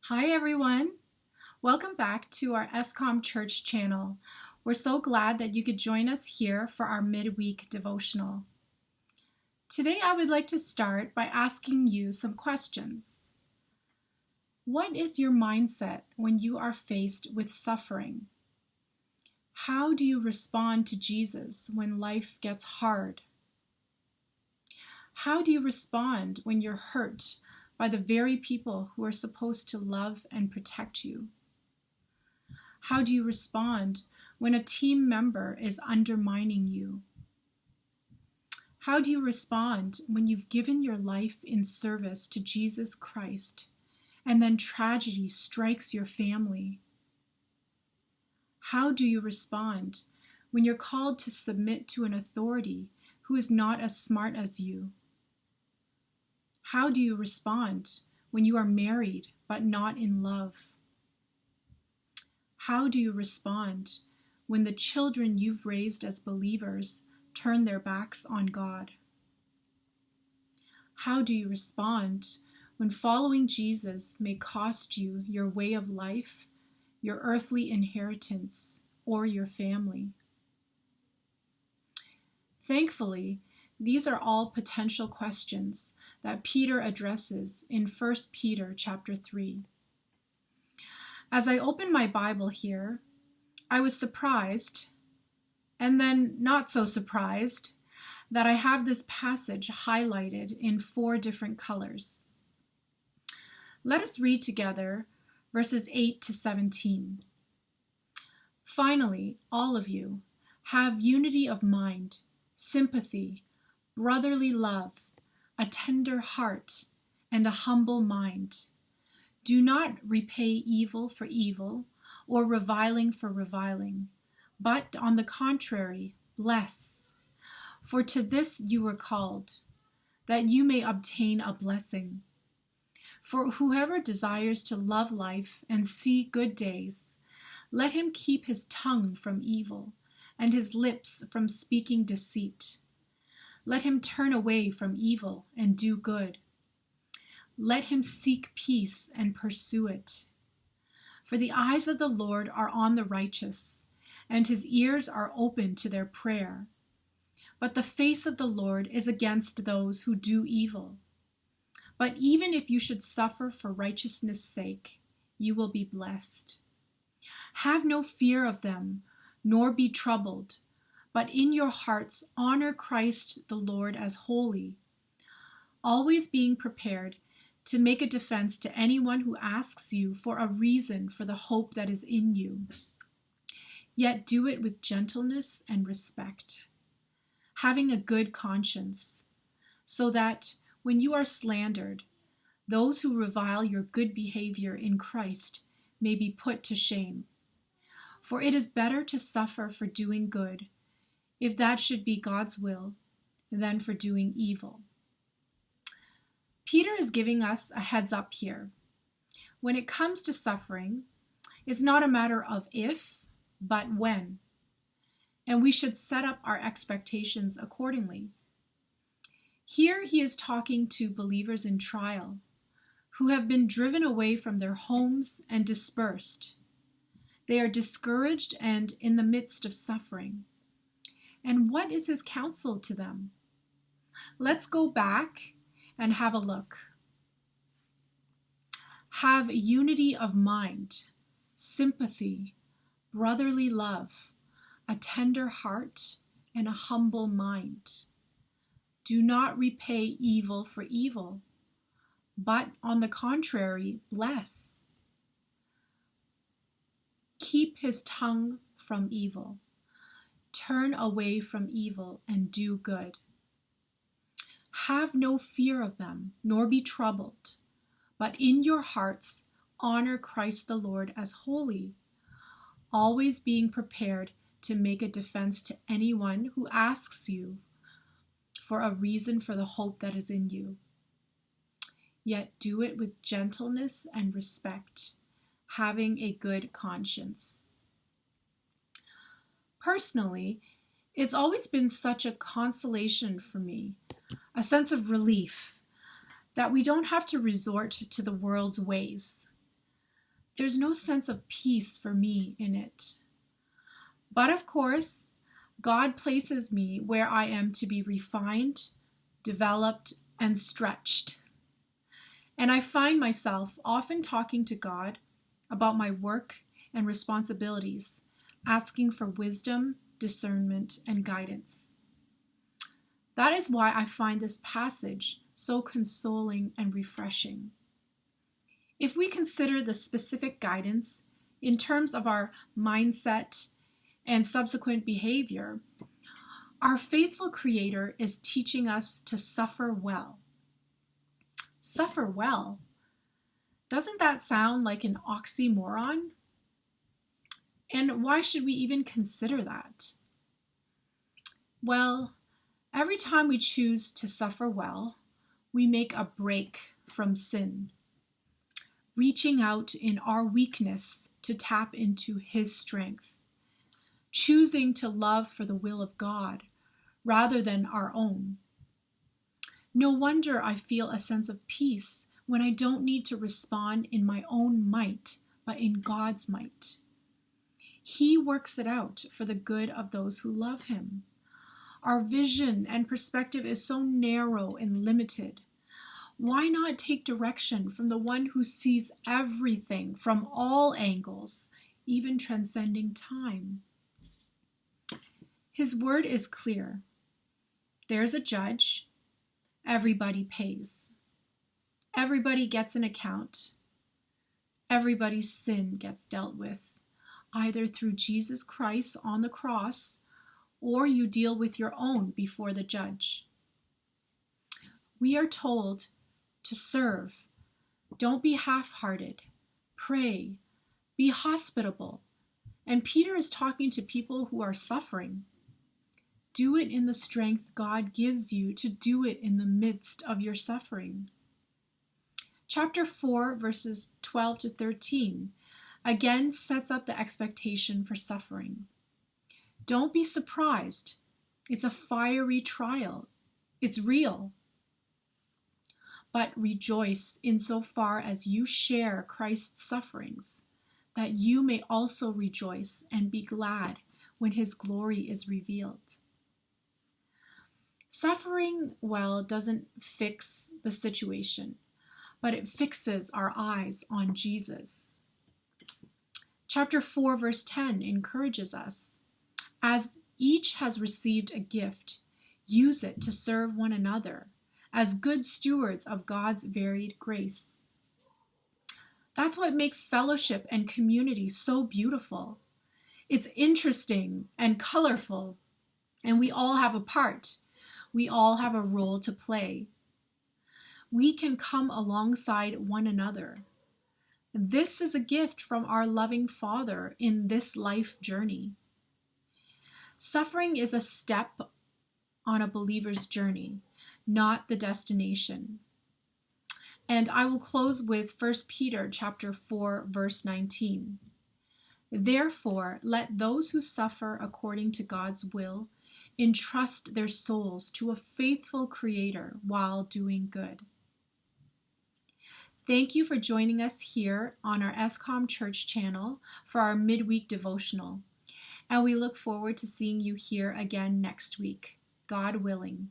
Hi everyone! Welcome back to our ESCOM Church channel. We're so glad that you could join us here for our midweek devotional. Today I would like to start by asking you some questions. What is your mindset when you are faced with suffering? How do you respond to Jesus when life gets hard? How do you respond when you're hurt by the very people who are supposed to love and protect you? How do you respond when a team member is undermining you? How do you respond when you've given your life in service to Jesus Christ and then tragedy strikes your family? How do you respond when you're called to submit to an authority who is not as smart as you? How do you respond when you are married but not in love? How do you respond when the children you've raised as believers turn their backs on God? How do you respond when following Jesus may cost you your way of life, your earthly inheritance, or your family? Thankfully, these are all potential questions that Peter addresses in 1 Peter chapter 3. As I opened my Bible here, I was surprised, and then not so surprised, that I have this passage highlighted in 4 different colors. Let us read together verses 8 to 17. Finally, all of you, have unity of mind, sympathy, brotherly love, a tender heart, and a humble mind. Do not repay evil for evil, or reviling for reviling, but on the contrary, bless. For to this you were called, that you may obtain a blessing. For whoever desires to love life and see good days, let him keep his tongue from evil, and his lips from speaking deceit. Let him turn away from evil and do good. Let him seek peace and pursue it. For the eyes of the Lord are on the righteous, and his ears are open to their prayer. But the face of the Lord is against those who do evil. But even if you should suffer for righteousness' sake, you will be blessed. Have no fear of them, nor be troubled, but in your hearts honor Christ the Lord as holy, always being prepared to make a defense to anyone who asks you for a reason for the hope that is in you. Yet do it with gentleness and respect, having a good conscience, so that when you are slandered, those who revile your good behavior in Christ may be put to shame. For it is better to suffer for doing good, if that should be God's will, than for doing evil. Peter is giving us a heads up here. When it comes to suffering, it's not a matter of if, but when. And we should set up our expectations accordingly. Here he is talking to believers in trial who have been driven away from their homes and dispersed. They are discouraged and in the midst of suffering. And what is his counsel to them? Let's go back and have a look. Have unity of mind, sympathy, brotherly love, a tender heart, and a humble mind. Do not repay evil for evil, but on the contrary, bless. Keep his tongue from evil. Turn away from evil and do good. Have no fear of them, nor be troubled, but in your hearts honor Christ the Lord as holy, always being prepared to make a defense to anyone who asks you for a reason for the hope that is in you. Yet do it with gentleness and respect, having a good conscience. Personally, it's always been such a consolation for me, a sense of relief, that we don't have to resort to the world's ways. there's no sense of peace for me in it. But of course, God places me where I am to be refined, developed, and stretched. And I find myself often talking to God about my work and responsibilities, asking for wisdom, discernment, and guidance. That is why I find this passage so consoling and refreshing. If we consider the specific guidance in terms of our mindset and subsequent behavior, our faithful Creator is teaching us to suffer well. Suffer well? Doesn't that sound like an oxymoron? And why should we even consider that? Well, every time we choose to suffer well, we make a break from sin, reaching out in our weakness to tap into His strength, choosing to love for the will of God rather than our own. No wonder I feel a sense of peace when I don't need to respond in my own might, but in God's might. He works it out for the good of those who love Him. Our vision and perspective is so narrow and limited. Why not take direction from the one who sees everything from all angles, even transcending time? His word is clear. There's a judge. Everybody pays. Everybody gets an account. Everybody's sin gets dealt with, either through Jesus Christ on the cross, or you deal with your own before the judge. We are told to serve. Don't be half-hearted. Pray. Be hospitable. And Peter is talking to people who are suffering. Do it in the strength God gives you to do it in the midst of your suffering. Chapter 4, verses 12 to 13, again sets up the expectation for suffering. Don't be surprised. It's a fiery trial. It's real. But rejoice insofar as you share Christ's sufferings, that you may also rejoice and be glad when His glory is revealed. Suffering well doesn't fix the situation, but it fixes our eyes on Jesus. Chapter 4, verse 10 encourages us, as each has received a gift, use it to serve one another as good stewards of God's varied grace. That's what makes fellowship and community so beautiful. It's interesting and colorful, and we all have a part. We all have a role to play. We can come alongside one another. This is a gift from our loving Father in this life journey. Suffering is a step on a believer's journey, not the destination. And I will close with 1 Peter chapter 4, verse 19. Therefore, let those who suffer according to God's will entrust their souls to a faithful Creator while doing good. Thank you for joining us here on our SCOM Church channel for our midweek devotional. And we look forward to seeing you here again next week, God willing.